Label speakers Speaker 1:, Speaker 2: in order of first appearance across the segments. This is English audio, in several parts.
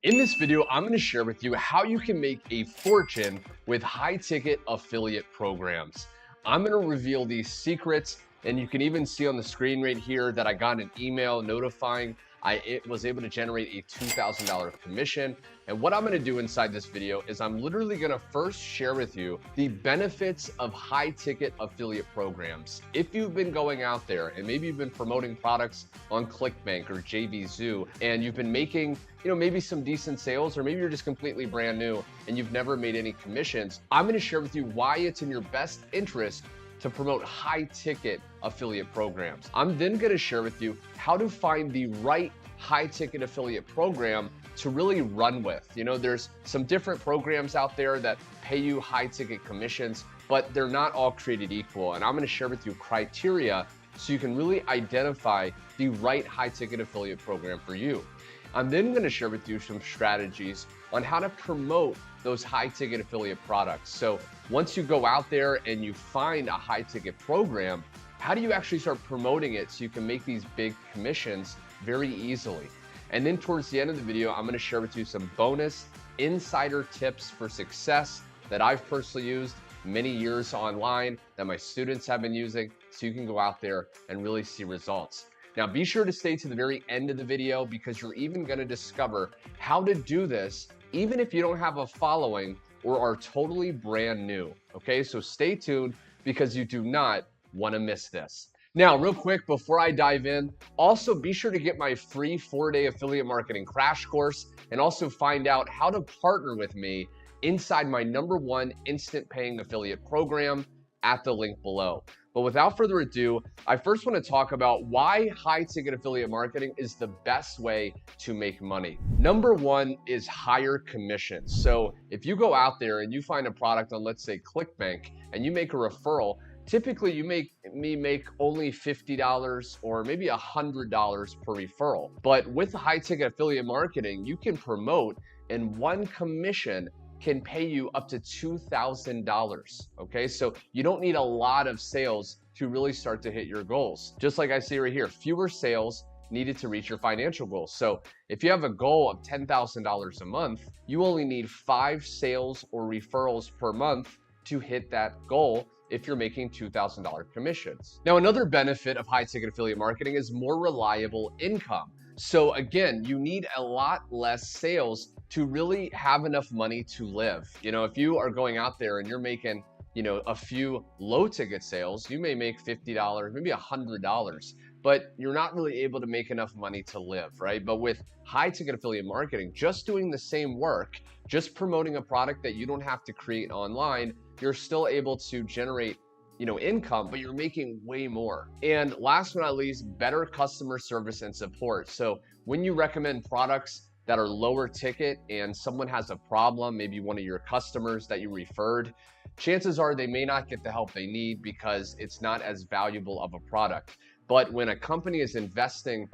Speaker 1: In this video, I'm going to share with you how you can make a fortune with high-ticket affiliate programs. I'm going to reveal these secrets, and you can even see on the screen right here that I got an email notifying I was able to generate a $2,000 commission. And what I'm going to do inside this video is I'm literally going to first share with you the benefits of high-ticket affiliate programs. If you've been going out there and maybe you've been promoting products on ClickBank or 𝐷𝐸𝐿 and you've been making maybe some decent sales, or maybe you're just completely brand new and you've never made any commissions, I'm going to share with you why it's in your best interest to promote high-ticket affiliate programs. I'm then going to share with you how to find the right high-ticket affiliate program to really run with. There's some different programs out there that pay you high-ticket commissions, but they're not all created equal. And I'm going to share with you criteria so you can really identify the right high-ticket affiliate program for you. I'm then going to share with you some strategies on how to promote those high-ticket affiliate products. So once you go out there and you find a high-ticket program, how do you actually start promoting it so you can make these big commissions very easily? And then towards the end of the video, I'm going to share with you some bonus insider tips for success that I've personally used many years online, that my students have been using, so you can go out there and really see results. Now, be sure to stay to the very end of the video because you're even going to discover how to do this even if you don't have a following or are totally brand new. Okay, so stay tuned because you do not want to miss this. Now, real quick, before I dive in, also be sure to get my free 4-day affiliate marketing crash course and also find out how to partner with me inside my #1 instant paying affiliate program at the link below. But without further ado, I first want to talk about why high-ticket affiliate marketing is the best way to make money. #1 is higher commissions. So if you go out there and you find a product on, let's say, ClickBank, and you make a referral, typically you make only $50 or maybe $100 per referral. But with high-ticket affiliate marketing, you can promote, and one commission can pay you up to $2,000. Okay, so you don't need a lot of sales to really start to hit your goals. Just like I see right here, fewer sales needed to reach your financial goals. So if you have a goal of $10,000 a month, you only need 5 sales or referrals per month to hit that goal if you're making $2,000 commissions. Now, another benefit of high-ticket affiliate marketing is more reliable income. So again, you need a lot less sales to really have enough money to live. If you are going out there and you're making, a few low ticket sales, you may make $50, maybe $100, but you're not really able to make enough money to live, right? But with high ticket affiliate marketing, just doing the same work, just promoting a product that you don't have to create online, you're still able to generate income, but you're making way more. And last but not least, better customer service and support. So when you recommend products that are lower ticket and someone has a problem, maybe one of your customers that you referred, chances are they may not get the help they need because it's not as valuable of a product. But when a company is investing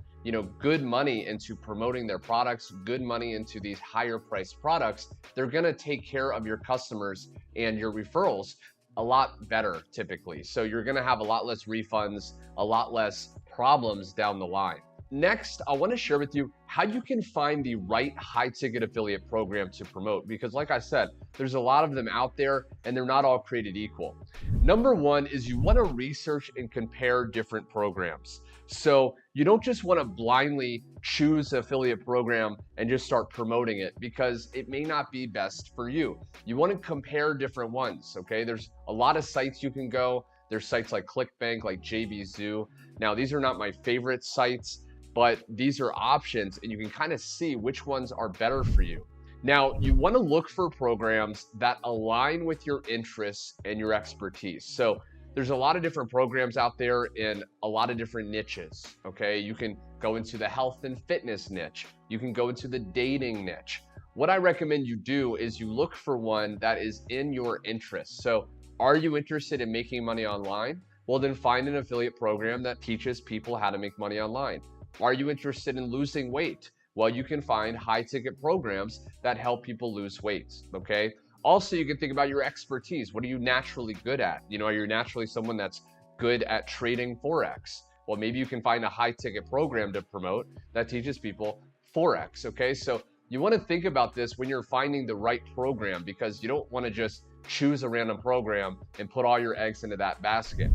Speaker 1: good money into promoting their products, good money into these higher priced products, they're going to take care of your customers and your referrals a lot better typically. So you're going to have a lot less refunds, a lot less problems down the line. Next, I want to share with you how you can find the right high-ticket affiliate program to promote, because like I said, there's a lot of them out there and they're not all created equal. #1 is you want to research and compare different programs. So you don't just want to blindly choose an affiliate program and just start promoting it because it may not be best for you. You want to compare different ones, okay? There's a lot of sites you can go. There's sites like ClickBank, like 𝐷𝐸𝐿. Now, these are not my favorite sites, but these are options and you can kind of see which ones are better for you. Now, you want to look for programs that align with your interests and your expertise. So there's a lot of different programs out there in a lot of different niches, okay? You can go into the health and fitness niche. You can go into the dating niche. What I recommend you do is you look for one that is in your interest. So are you interested in making money online? Well, then find an affiliate program that teaches people how to make money online. Are you interested in losing weight? Well, you can find high-ticket programs that help people lose weight, okay? Also, you can think about your expertise. What are you naturally good at? Are you naturally someone that's good at trading Forex? Well, maybe you can find a high-ticket program to promote that teaches people Forex, okay? So you want to think about this when you're finding the right program, because you don't want to just choose a random program and put all your eggs into that basket.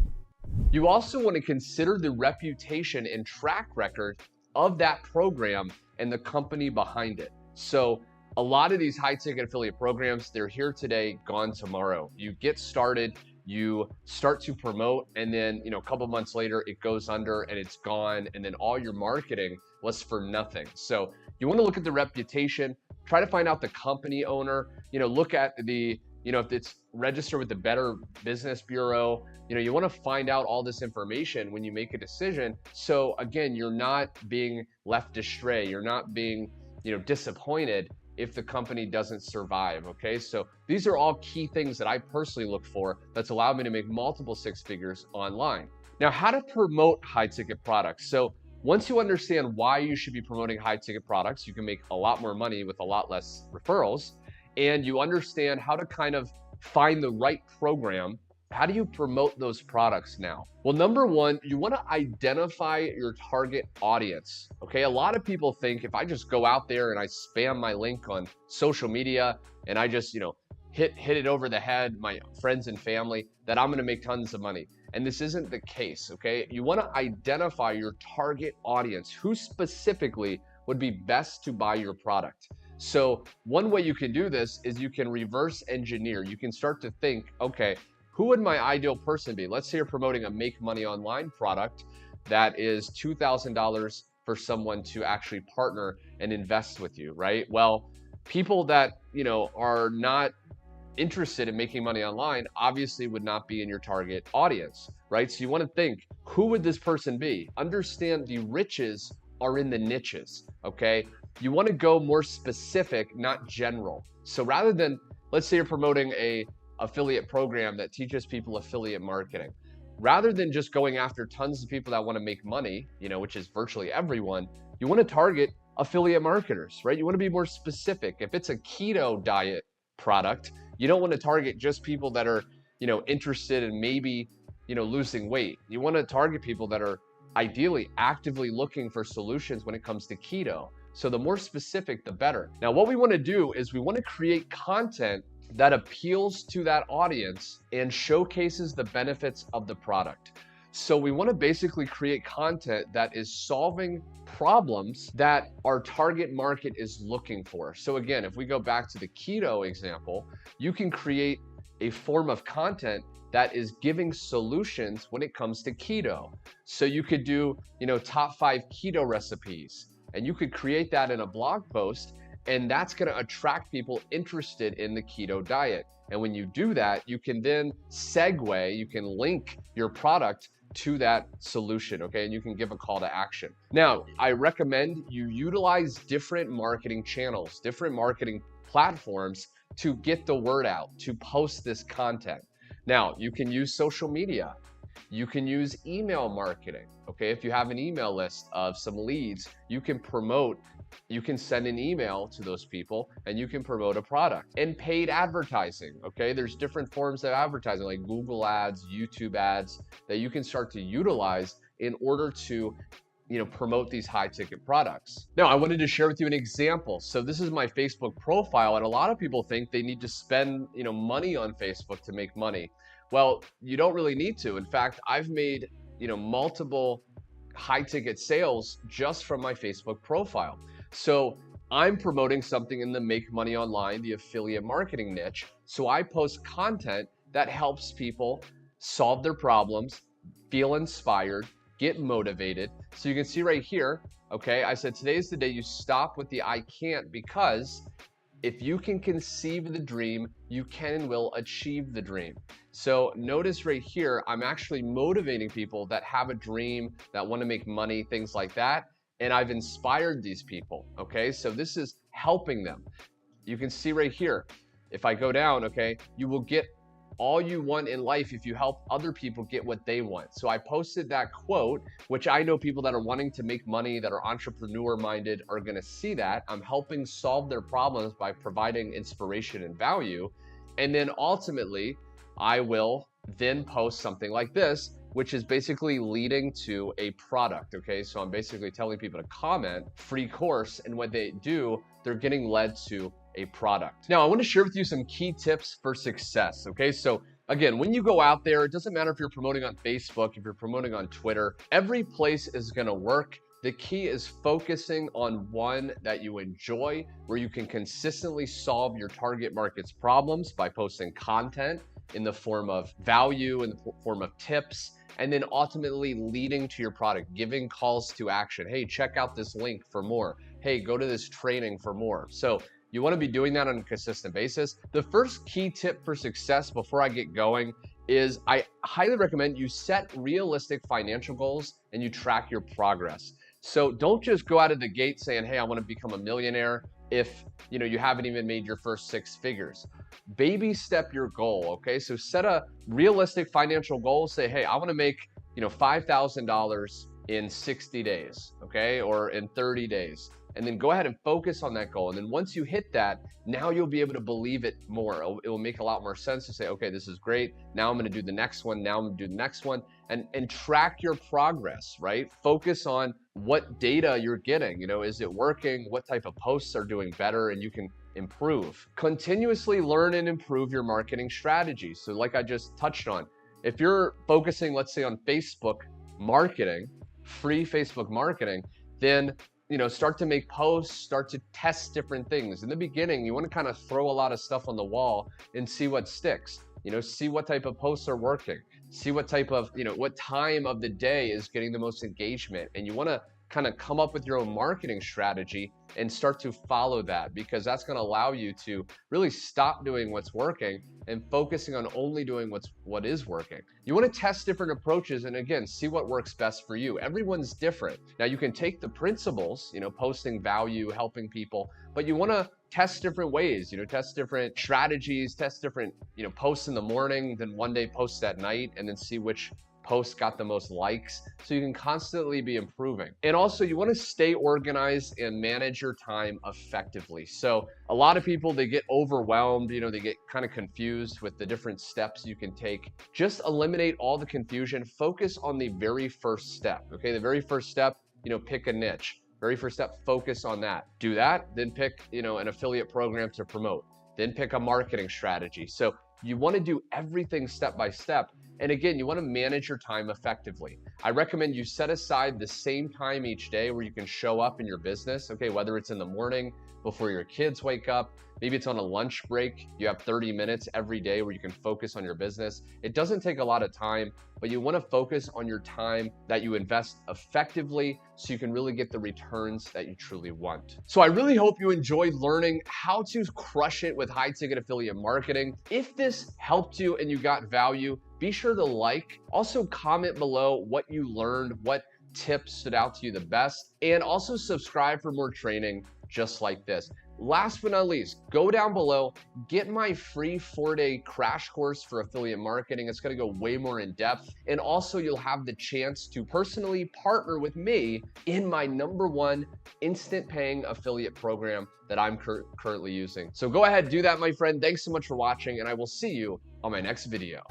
Speaker 1: You also want to consider the reputation and track record of that program and the company behind it. So a lot of these high ticket affiliate programs, they're here today, gone tomorrow. You get started, you start to promote, and then a couple months later it goes under and it's gone, and then all your marketing was for nothing. So you want to look at the reputation, try to find out the company owner, look at the if it's registered with the Better Business Bureau, you want to find out all this information when you make a decision. So again, you're not being left astray. You're not being, disappointed if the company doesn't survive. Okay. So these are all key things that I personally look for that's allowed me to make multiple six figures online. Now, how to promote high ticket products. So once you understand why you should be promoting high ticket products, you can make a lot more money with a lot less referrals. And you understand how to kind of find the right program. How do you promote those products now? Well, number one, you want to identify your target audience. Okay, a lot of people think if I just go out there and I spam my link on social media and I just, hit it over the head, my friends and family, that I'm going to make tons of money. And this isn't the case. Okay, you want to identify your target audience. Who specifically would be best to buy your product? So one way you can do this is you can reverse engineer. You can start to think, okay, who would my ideal person be? Let's say you're promoting a make money online product that is $2,000 for someone to actually partner and invest with you, right? Well, people that, are not interested in making money online obviously would not be in your target audience, right? So you want to think, who would this person be? Understand the riches are in the niches, okay? You want to go more specific, not general. So rather than, let's say you're promoting a affiliate program that teaches people affiliate marketing, rather than just going after tons of people that want to make money, which is virtually everyone, you want to target affiliate marketers, right? You want to be more specific. If it's a keto diet product, you don't want to target just people that are, interested in maybe, losing weight. You want to target people that are ideally actively looking for solutions when it comes to keto. So the more specific, the better. Now, what we want to do is we want to create content that appeals to that audience and showcases the benefits of the product. So we want to basically create content that is solving problems that our target market is looking for. So again, if we go back to the keto example, you can create a form of content that is giving solutions when it comes to keto. So you could do, top 5 keto recipes, and you could create that in a blog post, and that's going to attract people interested in the keto diet. And when you do that, you can then segue, you can link your product to that solution, okay? And you can give a call to action. Now, I recommend you utilize different marketing channels, different marketing platforms to get the word out, to post this content. Now, you can use social media. You can use email marketing, okay? If you have an email list of some leads, you can promote, you can send an email to those people and you can promote a product. And paid advertising, okay? There's different forms of advertising like Google ads, YouTube ads that you can start to utilize in order to promote these high ticket products. Now, I wanted to share with you an example. So this is my Facebook profile, and a lot of people think they need to spend, money on Facebook to make money. Well, you don't really need to. In fact, I've made, multiple high ticket sales just from my Facebook profile. So I'm promoting something in the make money online, the affiliate marketing niche. So I post content that helps people solve their problems, feel inspired, get motivated. So you can see right here, okay, I said today's the day you stop with the I can't, because if you can conceive the dream, you can and will achieve the dream. So notice right here, I'm actually motivating people that have a dream, that want to make money, things like that. And I've inspired these people, okay? So this is helping them. You can see right here, if I go down, okay, you will get all you want in life if you help other people get what they want. So I posted that quote, which I know people that are wanting to make money, that are entrepreneur minded, are going to see that. I'm helping solve their problems by providing inspiration and value. And then ultimately, I will then post something like this, which is basically leading to a product, okay? So I'm basically telling people to comment, free course, and when they do, they're getting led to a product. Now, I want to share with you some key tips for success, okay? So again, when you go out there, it doesn't matter if you're promoting on Facebook, if you're promoting on Twitter, every place is going to work. The key is focusing on one that you enjoy, where you can consistently solve your target market's problems by posting content in the form of value, in the form of tips, and then ultimately leading to your product, giving calls to action. Hey, check out this link for more. Hey, go to this training for more. So you want to be doing that on a consistent basis. The first key tip for success before I get going is I highly recommend you set realistic financial goals and you track your progress. So don't just go out of the gate saying, hey, I want to become a millionaire if you haven't even made your first 6 figures. Baby step your goal, okay? So set a realistic financial goal. Say, hey, I want to make $5,000 in 60 days, okay? Or in 30 days. And then go ahead and focus on that goal. And then once you hit that, now you'll be able to believe it more. It will make a lot more sense to say, okay, this is great. Now I'm going to do the next one. Now I'm going to do the next one, and track your progress, right? Focus on what data you're getting. Is it working? What type of posts are doing better? And you can improve. Continuously learn and improve your marketing strategies. So like I just touched on, if you're focusing, let's say, on Facebook marketing, free Facebook marketing, then start to make posts, start to test different things. In the beginning, you want to kind of throw a lot of stuff on the wall and see what sticks. See what type of posts are working. See what type of, what time of the day is getting the most engagement. And you want to kind of come up with your own marketing strategy and start to follow that, because that's going to allow you to really stop doing what's working and focusing on only doing what is working. You want to test different approaches and again, see what works best for you. Everyone's different. Now you can take the principles, posting value, helping people, but you want to test different ways, test different strategies, test different, posts in the morning, then one day posts at night, and then see which post got the most likes, so you can constantly be improving. And also you want to stay organized and manage your time effectively. So a lot of people, they get overwhelmed, they get kind of confused with the different steps you can take. Just eliminate all the confusion. Focus on the very first step, okay? The very first step, pick a niche. Very first step, focus on that. Do that, then pick, an affiliate program to promote. Then pick a marketing strategy. So you want to do everything step by step. And again, you want to manage your time effectively. I recommend you set aside the same time each day where you can show up in your business, okay? Whether it's in the morning before your kids wake up, maybe it's on a lunch break. You have 30 minutes every day where you can focus on your business. It doesn't take a lot of time, but you want to focus on your time that you invest effectively so you can really get the returns that you truly want. So I really hope you enjoyed learning how to crush it with high-ticket affiliate marketing. If this helped you and you got value, be sure to like. Also comment below what you learned, what tips stood out to you the best, and also subscribe for more training just like this. Last but not least, go down below, get my free 4-day crash course for affiliate marketing. It's going to go way more in depth. And also you'll have the chance to personally partner with me in my #1 instant paying affiliate program that I'm currently using. So go ahead, do that, my friend. Thanks so much for watching, and I will see you on my next video.